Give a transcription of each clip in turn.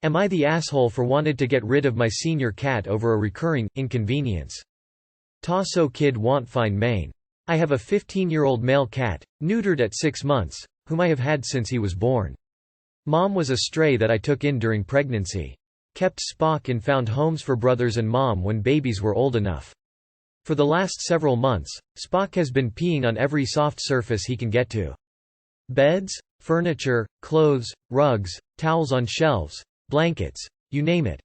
Am I the asshole for wanted to get rid of my senior cat over a recurring inconvenience? Ta so kid want find Maine. I have a 15-year-old male cat, neutered at 6 months, whom I have had since he was born. Mom was a stray that I took in during pregnancy. Kept Spock in found homes for brothers and mom when babies were old enough. For the last several months, Spock has been peeing on every soft surface he can get to. Beds, furniture, clothes, rugs, towels on shelves, blankets, you name it.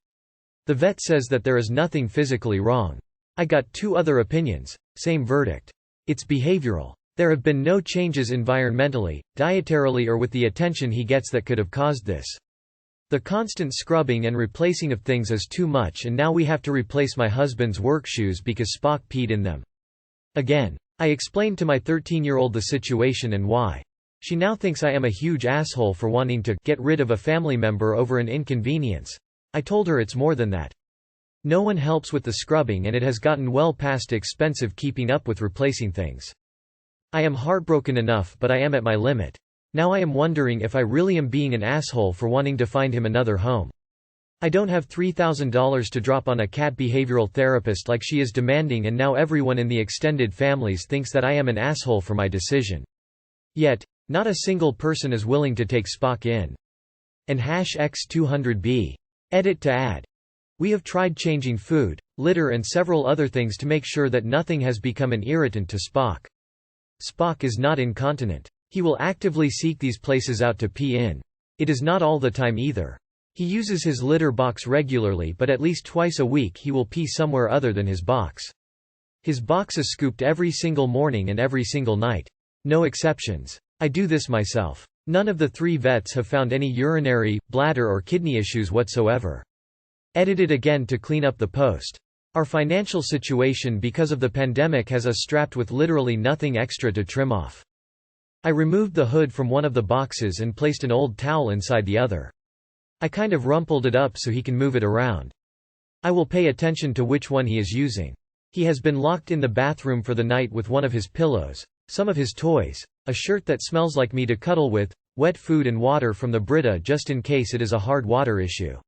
The vet says that there is nothing physically wrong. I got 2 other opinions, same verdict. It's behavioral. There have been no changes environmentally, dietarily or with the attention he gets that could have caused this. The constant scrubbing and replacing of things is too much, and now we have to replace my husband's work shoes because Spock peed in them. Again. I explained to my 13-year-old the situation and why. She now thinks I am a huge asshole for wanting to get rid of a family member over an inconvenience. I told her it's more than that. No one helps with the scrubbing and it has gotten well past expensive keeping up with replacing things. I am heartbroken enough, but I am at my limit. Now I am wondering if I really am being an asshole for wanting to find him another home. I don't have $3,000 to drop on a cat behavioral therapist like she is demanding, and now everyone in the extended families thinks that I am an asshole for my decision. Yet, not a single person is willing to take Spock in. And #X200B. Edit to add. We have tried changing food, litter and several other things to make sure that nothing has become an irritant to Spock. Spock is not incontinent. He will actively seek these places out to pee in. It is not all the time either. He uses his litter box regularly, but at least twice a week he will pee somewhere other than his box. His box is scooped every single morning and every single night. No exceptions. I do this myself. None of the 3 vets have found any urinary, bladder or kidney issues whatsoever. Edited again to clean up the post. Our financial situation because of the pandemic has us strapped with literally nothing extra to trim off. I removed the hood from one of the boxes and placed an old towel inside the other. I kind of rumpled it up so he can move it around. I will pay attention to which one he is using. He has been locked in the bathroom for the night with one of his pillows, some of his toys, a shirt that smells like me to cuddle with, wet food and water from the Brita just in case it is a hard water issue.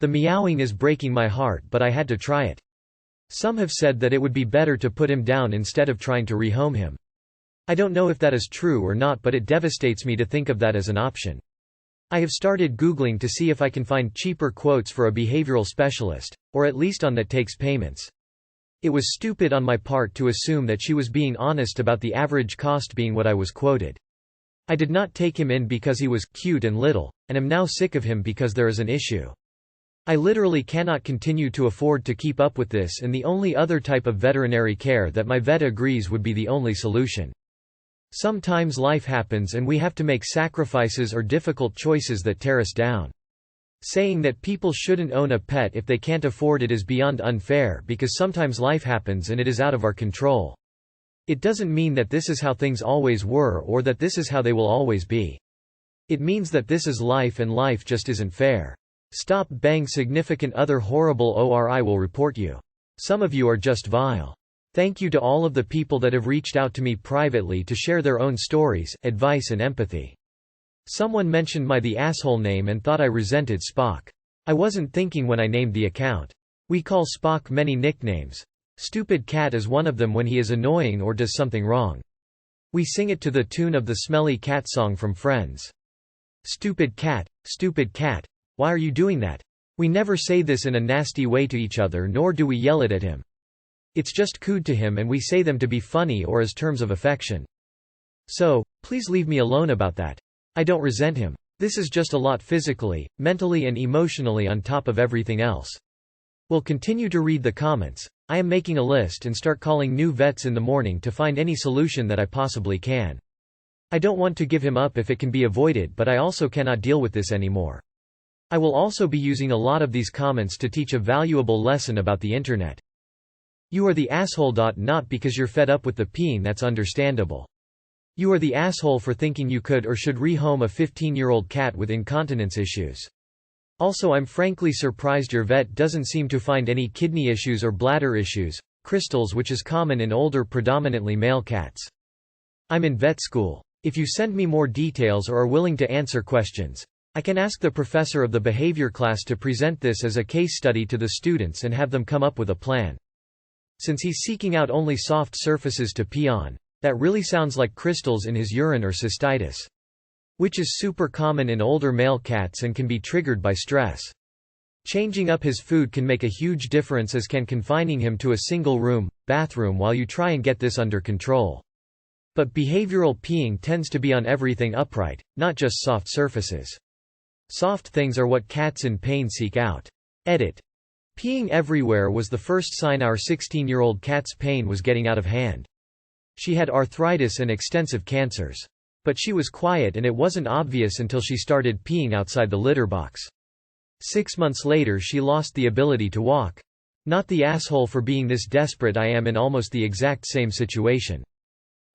The meowing is breaking my heart, but I had to try it. Some have said that it would be better to put him down instead of trying to rehome him. I don't know if that is true or not, but it devastates me to think of that as an option. I have started Googling to see if I can find cheaper quotes for a behavioral specialist, or at least on that takes payments. It was stupid on my part to assume that she was being honest about the average cost being what I was quoted. I did not take him in because he was cute and little, and am now sick of him because there is an issue. I literally cannot continue to afford to keep up with this, and the only other type of veterinary care that my vet agrees would be the only solution. Sometimes life happens and we have to make sacrifices or difficult choices that tear us down. Saying that people shouldn't own a pet if they can't afford it is beyond unfair, because sometimes life happens and it is out of our control. It doesn't mean that this is how things always were or that this is how they will always be. It means that this is life and life just isn't fair. Stop bang significant other horrible or I will report you. Some of you are just vile. Thank you to all of the people that have reached out to me privately to share their own stories, advice and empathy. Someone mentioned my the asshole name and thought I resented Spock. I wasn't thinking when I named the account. We call Spock many nicknames. Stupid Cat is one of them when he is annoying or does something wrong. We sing it to the tune of the Smelly Cat song from Friends. Stupid cat, why are you doing that? We never say this in a nasty way to each other, nor do we yell it at him. It's just cooed to him and we say them to be funny or as terms of affection. So, please leave me alone about that. I don't resent him. This is just a lot physically, mentally and emotionally on top of everything else. We'll continue to read the comments. I am making a list and start calling new vets in the morning to find any solution that I possibly can. I don't want to give him up if it can be avoided, but I also cannot deal with this anymore. I will also be using a lot of these comments to teach a valuable lesson about the internet. You are the asshole. Not because you're fed up with the peeing, that's understandable. You are the asshole for thinking you could or should rehome a 15-year-old cat with incontinence issues. Also, I'm frankly surprised your vet doesn't seem to find any kidney issues or bladder issues, crystals, which is common in older predominantly male cats. I'm in vet school. If you send me more details or are willing to answer questions, I can ask the professor of the behavior class to present this as a case study to the students and have them come up with a plan. Since he's seeking out only soft surfaces to pee on, that really sounds like crystals in his urine or cystitis. Which is super common in older male cats and can be triggered by stress. Changing up his food can make a huge difference, as can confining him to a single room, bathroom while you try and get this under control. But behavioral peeing tends to be on everything upright, not just soft surfaces. Soft things are what cats in pain seek out. Edit. Peeing everywhere was the first sign our 16-year-old cat's pain was getting out of hand. She had arthritis and extensive cancers. But she was quiet and it wasn't obvious until she started peeing outside the litter box. 6 months later she lost the ability to walk. Not the asshole for being this desperate. I am in almost the exact same situation.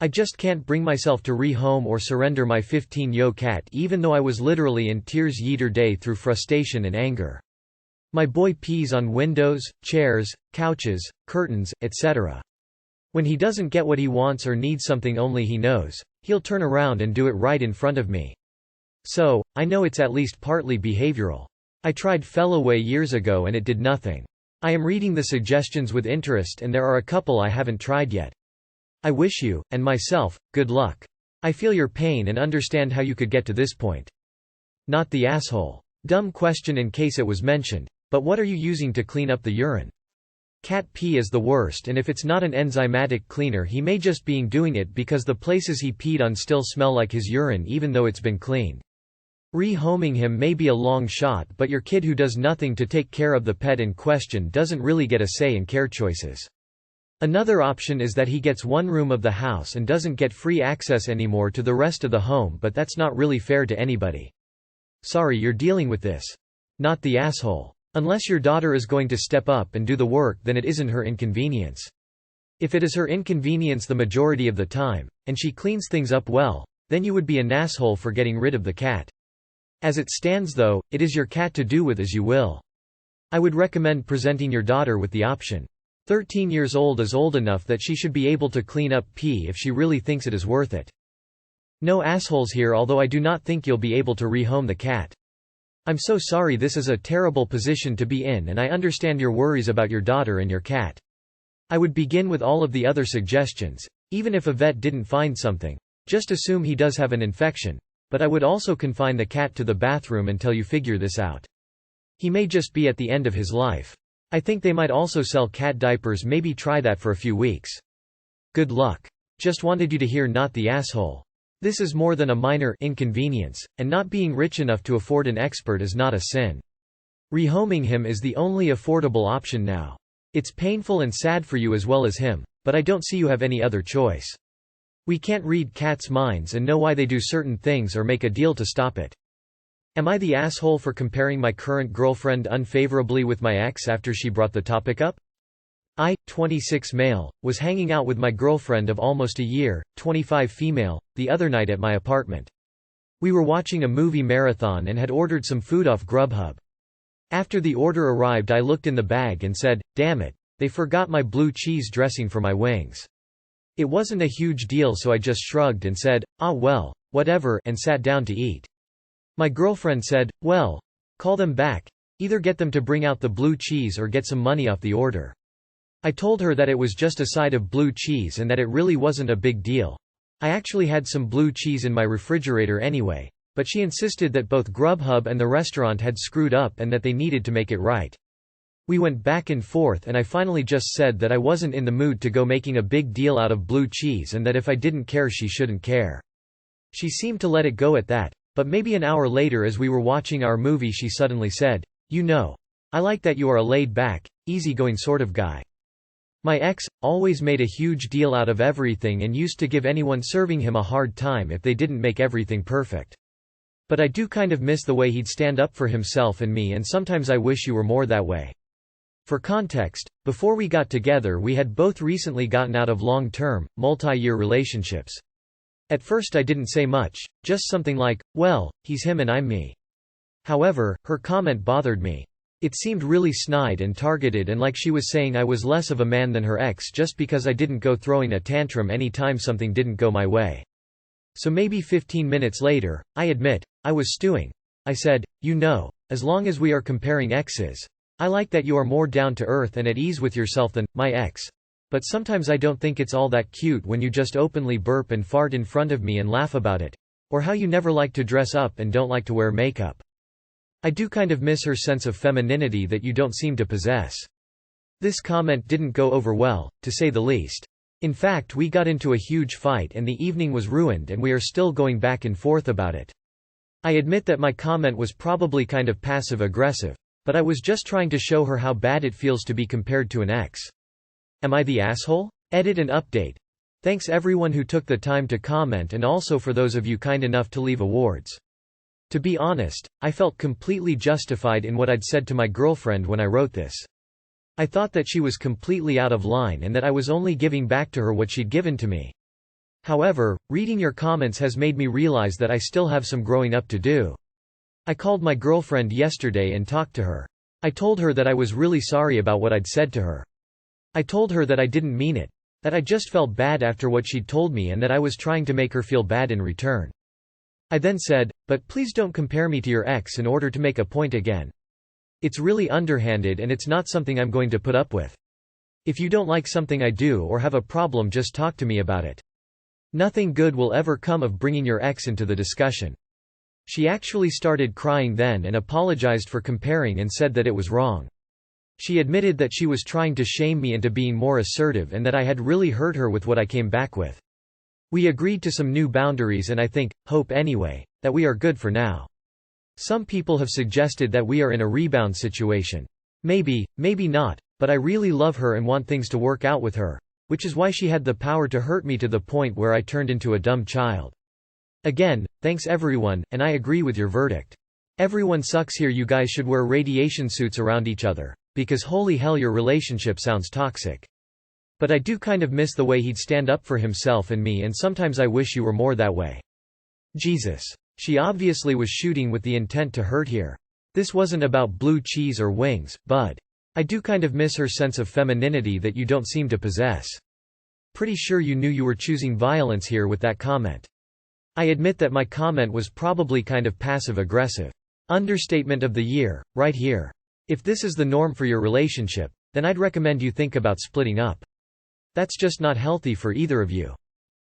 I just can't bring myself to rehome or surrender my 15-year-old cat, even though I was literally in tears yeeter day through frustration and anger. My boy pees on windows, chairs, couches, curtains, etc. When he doesn't get what he wants or needs something only he knows, he'll turn around and do it right in front of me. So, I know it's at least partly behavioral. I tried Felloway years ago and it did nothing. I am reading the suggestions with interest and there are a couple I haven't tried yet. I wish you, and myself, good luck. I feel your pain and understand how you could get to this point. Not the asshole. Dumb question in case it was mentioned, but what are you using to clean up the urine? Cat pee is the worst, and if it's not an enzymatic cleaner he may just be doing it because the places he peed on still smell like his urine even though it's been cleaned. Rehoming him may be a long shot, but your kid who does nothing to take care of the pet in question doesn't really get a say in care choices. Another option is that he gets one room of the house and doesn't get free access anymore to the rest of the home, but that's not really fair to anybody. Sorry you're dealing with this. Not the asshole. Unless your daughter is going to step up and do the work, then it isn't her inconvenience. If it is her inconvenience the majority of the time, and she cleans things up well, then you would be an asshole for getting rid of the cat. As it stands though, it is your cat to do with as you will. I would recommend presenting your daughter with the option. 13 years old is old enough that she should be able to clean up pee if she really thinks it is worth it. No assholes here, although I do not think you'll be able to rehome the cat. I'm so sorry, this is a terrible position to be in and I understand your worries about your daughter and your cat. I would begin with all of the other suggestions, even if a vet didn't find something. Just assume he does have an infection. But I would also confine the cat to the bathroom until you figure this out. He may just be at the end of his life. I think they might also sell cat diapers, maybe try that for a few weeks. Good luck. Just wanted you to hear not the asshole. This is more than a minor inconvenience, and not being rich enough to afford an expert is not a sin. Rehoming him is the only affordable option now. It's painful and sad for you as well as him, but I don't see you have any other choice. We can't read cats' minds and know why they do certain things or make a deal to stop it. Am I the asshole for comparing my current girlfriend unfavorably with my ex after she brought the topic up? I, 26 male, was hanging out with my girlfriend of almost a year, 25 female, the other night at my apartment. We were watching a movie marathon and had ordered some food off Grubhub. After the order arrived I looked in the bag and said, "Damn it, they forgot my blue cheese dressing for my wings." It wasn't a huge deal, so I just shrugged and said, "Ah well, whatever," and sat down to eat. My girlfriend said, "Well, call them back. Either get them to bring out the blue cheese or get some money off the order." I told her that it was just a side of blue cheese and that it really wasn't a big deal. I actually had some blue cheese in my refrigerator anyway, but she insisted that both Grubhub and the restaurant had screwed up and that they needed to make it right. We went back and forth and I finally just said that I wasn't in the mood to go making a big deal out of blue cheese and that if I didn't care she shouldn't care. She seemed to let it go at that, but maybe an hour later as we were watching our movie she suddenly said, "You know, I like that you are a laid-back, easygoing sort of guy." My ex always made a huge deal out of everything and used to give anyone serving him a hard time if they didn't make everything perfect. But I do kind of miss the way he'd stand up for himself and me, and sometimes I wish you were more that way. For context, before we got together we had both recently gotten out of long-term, multi-year relationships. At first I didn't say much, just something like, "Well, he's him and I'm me." However, her comment bothered me. It seemed really snide and targeted and like she was saying I was less of a man than her ex just because I didn't go throwing a tantrum any time something didn't go my way. So maybe 15 minutes later, I admit, I was stewing. I said, "You know, as long as we are comparing exes, I like that you are more down to earth and at ease with yourself than my ex. But sometimes I don't think it's all that cute when you just openly burp and fart in front of me and laugh about it. Or how you never like to dress up and don't like to wear makeup. I do kind of miss her sense of femininity that you don't seem to possess." This comment didn't go over well, to say the least. In fact, we got into a huge fight and the evening was ruined, and we are still going back and forth about it. I admit that my comment was probably kind of passive-aggressive, but I was just trying to show her how bad it feels to be compared to an ex. Am I the asshole? Edit and update. Thanks everyone who took the time to comment, and also for those of you kind enough to leave awards. To be honest, I felt completely justified in what I'd said to my girlfriend when I wrote this. I thought that she was completely out of line and that I was only giving back to her what she'd given to me. However, reading your comments has made me realize that I still have some growing up to do. I called my girlfriend yesterday and talked to her. I told her that I was really sorry about what I'd said to her. I told her that I didn't mean it, that I just felt bad after what she'd told me and that I was trying to make her feel bad in return. I then said, "But please don't compare me to your ex in order to make a point again. It's really underhanded and it's not something I'm going to put up with. If you don't like something I do or have a problem, just talk to me about it. Nothing good will ever come of bringing your ex into the discussion." She actually started crying then and apologized for comparing and said that it was wrong. She admitted that she was trying to shame me into being more assertive and that I had really hurt her with what I came back with. We agreed to some new boundaries and I hope anyway, that we are good for now. Some people have suggested that we are in a rebound situation. Maybe, maybe not, but I really love her and want things to work out with her, which is why she had the power to hurt me to the point where I turned into a dumb child. Again, thanks everyone, and I agree with your verdict. Everyone sucks here. You guys should wear radiation suits around each other, because holy hell your relationship sounds toxic. But I do kind of miss the way he'd stand up for himself and me, and sometimes I wish you were more that way. Jesus. She obviously was shooting with the intent to hurt here. This wasn't about blue cheese or wings, bud. I do kind of miss her sense of femininity that you don't seem to possess. Pretty sure you knew you were choosing violence here with that comment. I admit that my comment was probably kind of passive-aggressive. Understatement of the year, right here. If this is the norm for your relationship, then I'd recommend you think about splitting up. That's just not healthy for either of you.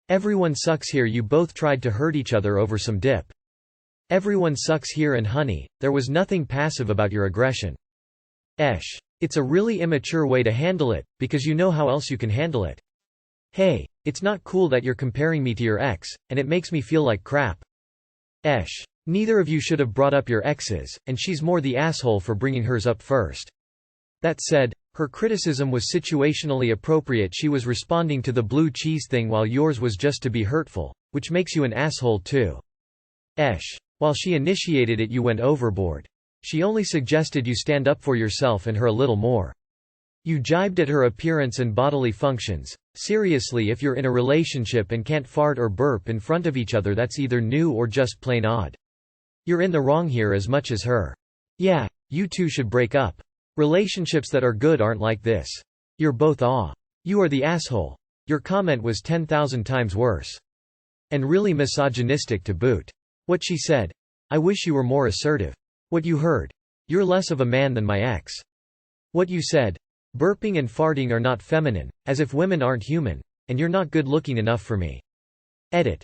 Everyone sucks here. You both tried to hurt each other over some dip. Everyone sucks here, and honey, there was nothing passive about your aggression. It's a really immature way to handle it, because you know how else you can handle it. Hey, it's not cool that you're comparing me to your ex, and it makes me feel like crap. Neither of you should have brought up your exes, and she's more the asshole for bringing hers up first. That said, her criticism was situationally appropriate. She was responding to the blue cheese thing while yours was just to be hurtful, which makes you an asshole too. While she initiated it, you went overboard. She only suggested you stand up for yourself and her a little more. You jibed at her appearance and bodily functions. Seriously, if you're in a relationship and can't fart or burp in front of each other, that's either new or just plain odd. You're in the wrong here as much as her. Yeah, you two should break up. Relationships that are good aren't like this. You're both You are the asshole. Your comment was 10,000 times worse. And really misogynistic to boot. What she said, "I wish you were more assertive." What you heard, "You're less of a man than my ex." What you said, "Burping and farting are not feminine, as if women aren't human, and you're not good looking enough for me." Edit.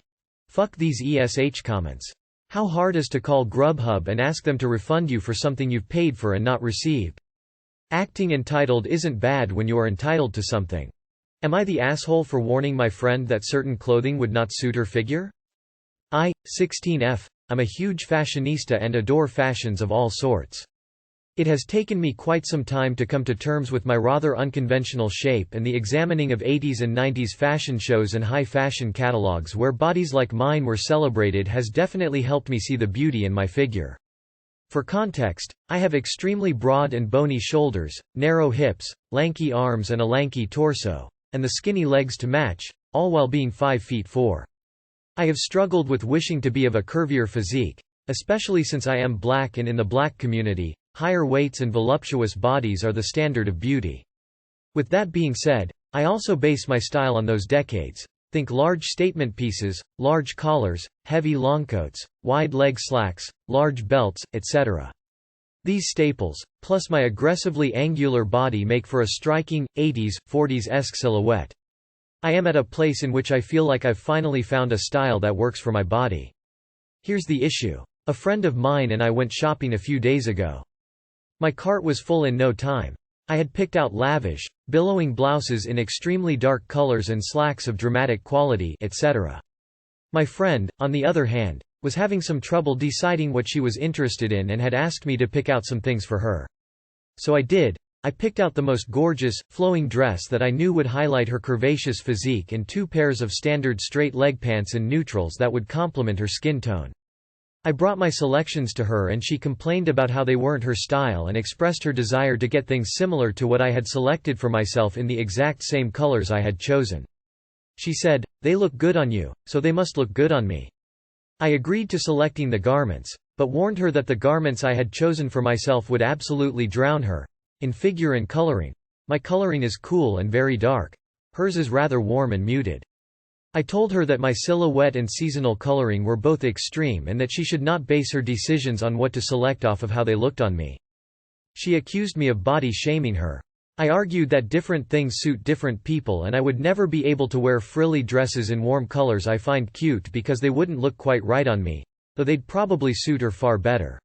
Fuck these ESH comments. How hard is to call Grubhub and ask them to refund you for something you've paid for and not received? Acting entitled isn't bad when you are entitled to something. Am I the asshole for warning my friend that certain clothing would not suit her figure? 16F. I'm a huge fashionista and adore fashions of all sorts. It has taken me quite some time to come to terms with my rather unconventional shape, and the examining of 80s and 90s fashion shows and high fashion catalogs where bodies like mine were celebrated has definitely helped me see the beauty in my figure. For context, I have extremely broad and bony shoulders, narrow hips, lanky arms and a lanky torso, and the skinny legs to match, all while being 5'4". I have struggled with wishing to be of a curvier physique, especially since I am black, and in the black community, higher weights and voluptuous bodies are the standard of beauty. With that being said, I also base my style on those decades, Think large statement pieces, large collars, heavy longcoats, wide leg slacks, large belts, etc. These staples, plus my aggressively angular body, make for a striking, 80s, 40s-esque silhouette. I am at a place in which I feel like I've finally found a style that works for my body. Here's the issue. A friend of mine and I went shopping a few days ago. My cart was full in no time. I had picked out lavish, billowing blouses in extremely dark colors and slacks of dramatic quality, etc. My friend, on the other hand, was having some trouble deciding what she was interested in and had asked me to pick out some things for her. So I did. I picked out the most gorgeous, flowing dress that I knew would highlight her curvaceous physique and 2 pairs of standard straight leg pants in neutrals that would complement her skin tone. I brought my selections to her and she complained about how they weren't her style and expressed her desire to get things similar to what I had selected for myself in the exact same colors I had chosen. She said, "They look good on you, so they must look good on me." I agreed to selecting the garments, but warned her that the garments I had chosen for myself would absolutely drown her. In figure and coloring. My coloring is cool and very dark. Hers is rather warm and muted. I told her that my silhouette and seasonal coloring were both extreme and that she should not base her decisions on what to select off of how they looked on me. She accused me of body shaming her. I argued that different things suit different people and I would never be able to wear frilly dresses in warm colors I find cute because they wouldn't look quite right on me, though they'd probably suit her far better.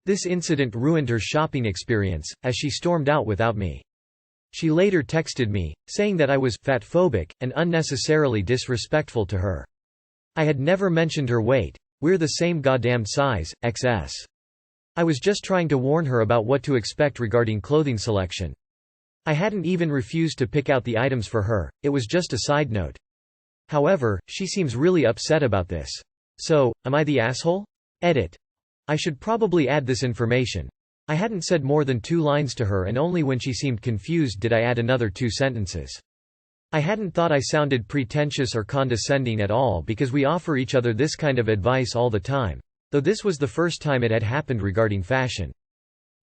This incident ruined her shopping experience, as she stormed out without me. She later texted me, saying that I was fatphobic and unnecessarily disrespectful to her. I had never mentioned her weight. We're the same goddamn size, XS. I was just trying to warn her about what to expect regarding clothing selection. I hadn't even refused to pick out the items for her, it was just a side note. However, she seems really upset about this. So, am I the asshole? Edit. I should probably add this information. I hadn't said more than 2 lines to her and only when she seemed confused did I add another 2 sentences. I hadn't thought I sounded pretentious or condescending at all because we offer each other this kind of advice all the time, though this was the first time it had happened regarding fashion.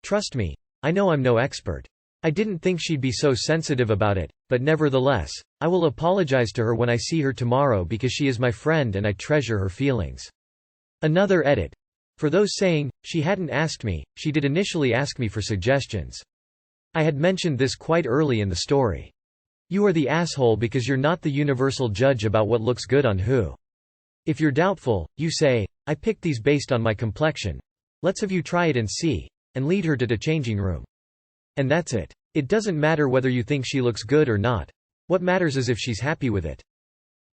Trust me, I know I'm no expert. I didn't think she'd be so sensitive about it, but nevertheless, I will apologize to her when I see her tomorrow because she is my friend and I treasure her feelings. Another edit. For those saying, she hadn't asked me, she did initially ask me for suggestions. I had mentioned this quite early in the story. You are the asshole because you're not the universal judge about what looks good on who. If you're doubtful, you say, "I picked these based on my complexion. Let's have you try it and see," and lead her to the changing room. And that's it. It doesn't matter whether you think she looks good or not. What matters is if she's happy with it.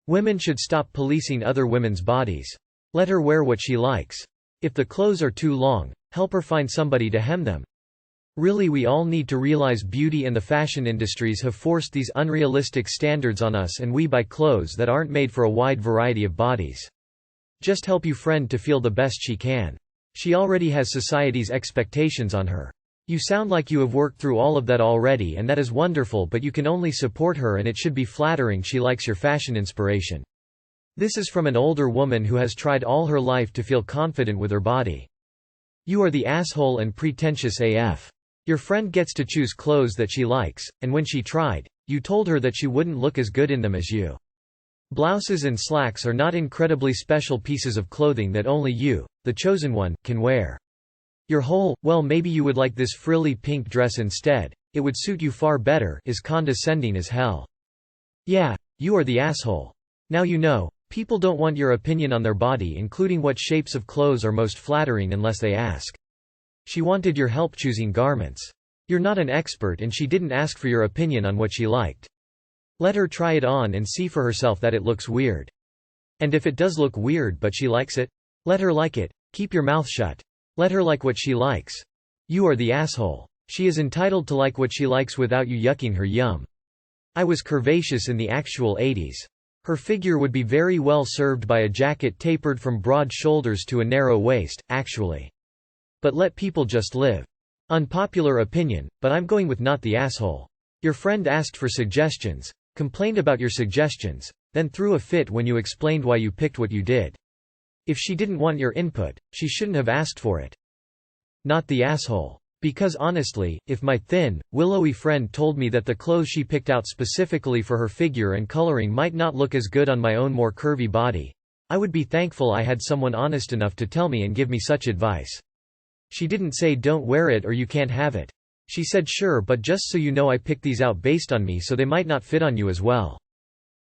Women should stop policing other women's bodies. Let her wear what she likes. If the clothes are too long, help her find somebody to hem them. Really, we all need to realize beauty and the fashion industries have forced these unrealistic standards on us and we buy clothes that aren't made for a wide variety of bodies. Just help your friend to feel the best she can. She already has society's expectations on her. You sound like you have worked through all of that already and that is wonderful, but you can only support her and it should be flattering she likes your fashion inspiration. This is from an older woman who has tried all her life to feel confident with her body. You are the asshole and pretentious AF. Your friend gets to choose clothes that she likes, and when she tried, you told her that she wouldn't look as good in them as you. Blouses and slacks are not incredibly special pieces of clothing that only you, the chosen one, can wear. Your whole, "well, maybe you would like this frilly pink dress instead, it would suit you far better," is condescending as hell. Yeah, you are the asshole. Now you know. People don't want your opinion on their body, including what shapes of clothes are most flattering, unless they ask. She wanted your help choosing garments. You're not an expert and she didn't ask for your opinion on what she liked. Let her try it on and see for herself that it looks weird. And if it does look weird but she likes it, let her like it. Keep your mouth shut. Let her like what she likes. You are the asshole. She is entitled to like what she likes without you yucking her yum. I was curvaceous in the actual 80s. Her figure would be very well served by a jacket tapered from broad shoulders to a narrow waist, actually. But let people just live. Unpopular opinion, but I'm going with not the asshole. Your friend asked for suggestions, complained about your suggestions, then threw a fit when you explained why you picked what you did. If she didn't want your input, she shouldn't have asked for it. Not the asshole. Because honestly, if my thin, willowy friend told me that the clothes she picked out specifically for her figure and coloring might not look as good on my own more curvy body, I would be thankful I had someone honest enough to tell me and give me such advice. She didn't say don't wear it or you can't have it. She said sure, but just so you know I picked these out based on me, so they might not fit on you as well.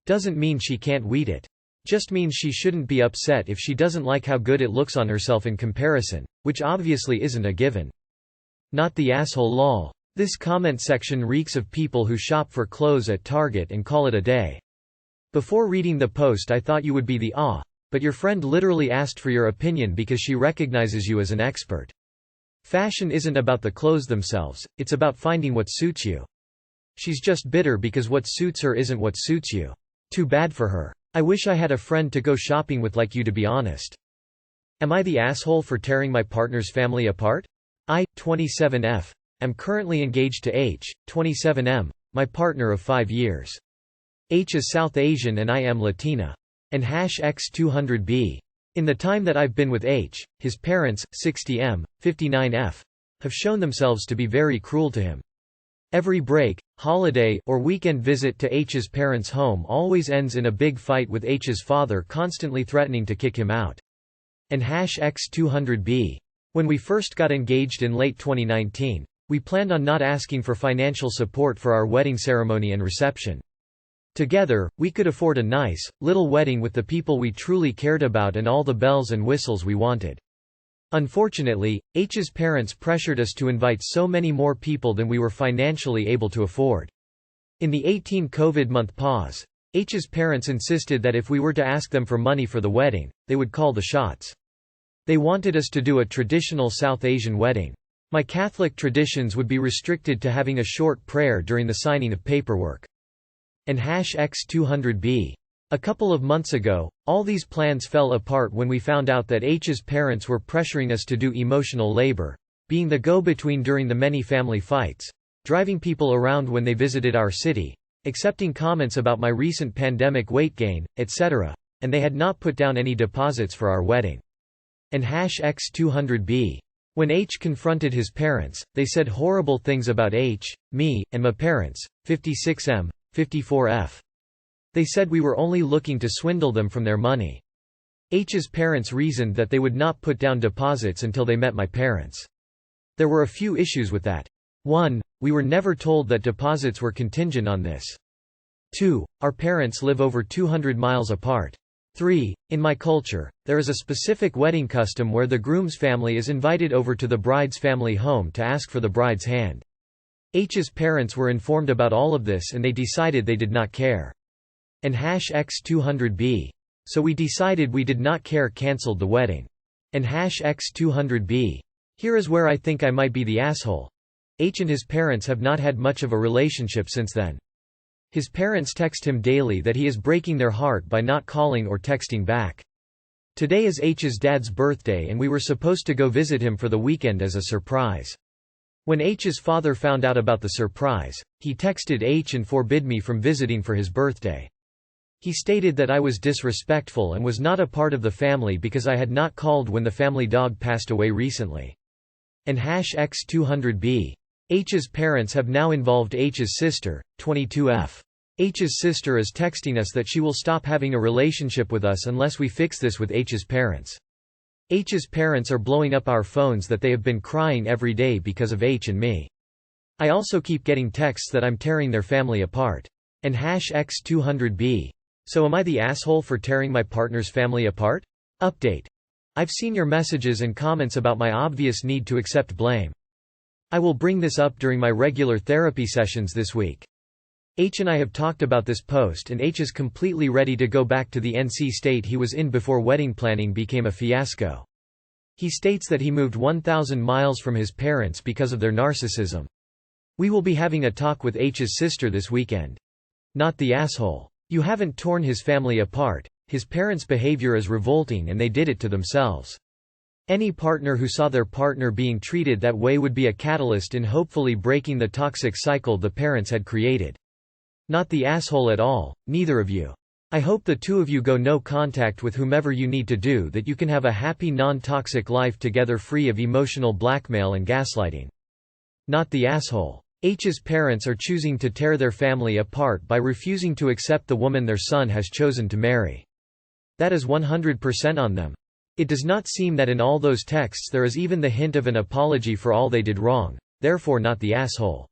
Doesn't mean she can't weed it. Just means she shouldn't be upset if she doesn't like how good it looks on herself in comparison, which obviously isn't a given. Not the asshole lol. This comment section reeks of people who shop for clothes at Target and call it a day. Before reading the post I thought you would be the but your friend literally asked for your opinion because she recognizes you as an expert. Fashion isn't about the clothes themselves, it's about finding what suits you. She's just bitter because what suits her isn't what suits you. Too bad for her. I wish I had a friend to go shopping with like you, to be honest. Am I the asshole for tearing my partner's family apart? I, 27F, am currently engaged to H, 27M, my partner of 5 years. H is South Asian and I am Latina. And #X200B. In the time that I've been with H, his parents, 60M, 59F, have shown themselves to be very cruel to him. Every break, holiday, or weekend visit to H's parents' home always ends in a big fight, with H's father constantly threatening to kick him out. And #X200B. When we first got engaged in late 2019, we planned on not asking for financial support for our wedding ceremony and reception. Together, we could afford a nice, little wedding with the people we truly cared about and all the bells and whistles we wanted. Unfortunately, H's parents pressured us to invite so many more people than we were financially able to afford. In the 18 COVID month pause, H's parents insisted that if we were to ask them for money for the wedding, they would call the shots. They wanted us to do a traditional South Asian wedding. My Catholic traditions would be restricted to having a short prayer during the signing of paperwork. And #X200B. A couple of months ago, all these plans fell apart when we found out that H's parents were pressuring us to do emotional labor, being the go-between during the many family fights, driving people around when they visited our city, accepting comments about my recent pandemic weight gain, etc., and they had not put down any deposits for our wedding. And #X200B. When H confronted his parents, they said horrible things about H, me, and my parents, 56M, 54F. They said we were only looking to swindle them from their money. H's parents reasoned that they would not put down deposits until they met my parents. There were a few issues with that. 1. We were never told that deposits were contingent on this. 2. Our parents live over 200 miles apart. 3. In my culture, there is a specific wedding custom where the groom's family is invited over to the bride's family home to ask for the bride's hand. H's parents were informed about all of this and they decided they did not care. And #X200B. So we decided we did not care, cancelled the wedding. And #X200B. Here is where I think I might be the asshole. H and his parents have not had much of a relationship since then. His parents text him daily that he is breaking their heart by not calling or texting back. Today is H's dad's birthday and we were supposed to go visit him for the weekend as a surprise. When H's father found out about the surprise, he texted H and forbid me from visiting for his birthday. He stated that I was disrespectful and was not a part of the family because I had not called when the family dog passed away recently. And #X200B. H's parents have now involved H's sister, 22F. H's sister is texting us that she will stop having a relationship with us unless we fix this with H's parents. H's parents are blowing up our phones that they have been crying every day because of H and me. I also keep getting texts that I'm tearing their family apart. And #X200B. So am I the asshole for tearing my partner's family apart? Update. I've seen your messages and comments about my obvious need to accept blame. I will bring this up during my regular therapy sessions this week. H and I have talked about this post and H is completely ready to go back to the NC state he was in before wedding planning became a fiasco. He states that he moved 1,000 miles from his parents because of their narcissism. We will be having a talk with H's sister this weekend. Not the asshole. You haven't torn his family apart. His parents' behavior is revolting and they did it to themselves. Any partner who saw their partner being treated that way would be a catalyst in hopefully breaking the toxic cycle the parents had created. Not the asshole at all, neither of you. I hope the two of you go no contact with whomever you need to do that you can have a happy non-toxic life together free of emotional blackmail and gaslighting. Not the asshole. H's parents are choosing to tear their family apart by refusing to accept the woman their son has chosen to marry. That is 100% on them. It does not seem that in all those texts there is even the hint of an apology for all they did wrong, therefore not the asshole.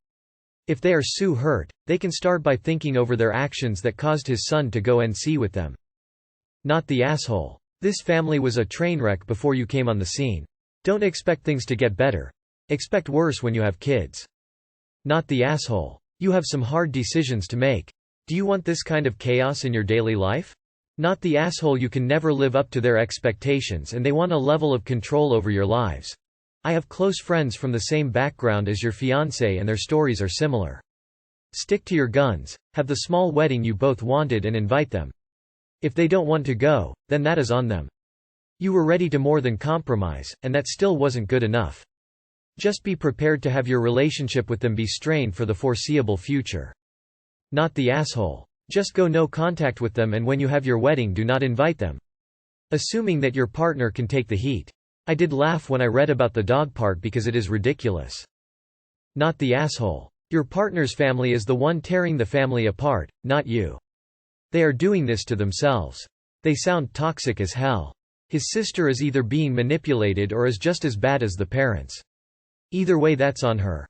If they are so hurt, they can start by thinking over their actions that caused his son to go and see with them. Not the asshole. This family was a train wreck before you came on the scene. Don't expect things to get better. Expect worse when you have kids. Not the asshole. You have some hard decisions to make. Do you want this kind of chaos in your daily life? Not the asshole. You can never live up to their expectations and they want a level of control over your lives. I have close friends from the same background as your fiancé and their stories are similar. Stick to your guns, have the small wedding you both wanted and invite them. If they don't want to go, then that is on them. You were ready to more than compromise, and that still wasn't good enough. Just be prepared to have your relationship with them be strained for the foreseeable future. Not the asshole. Just go no contact with them, and when you have your wedding do not invite them. Assuming that your partner can take the heat. I did laugh when I read about the dog part because it is ridiculous. Not the asshole. Your partner's family is the one tearing the family apart, not you. They are doing this to themselves. They sound toxic as hell. His sister is either being manipulated or is just as bad as the parents. Either way, that's on her.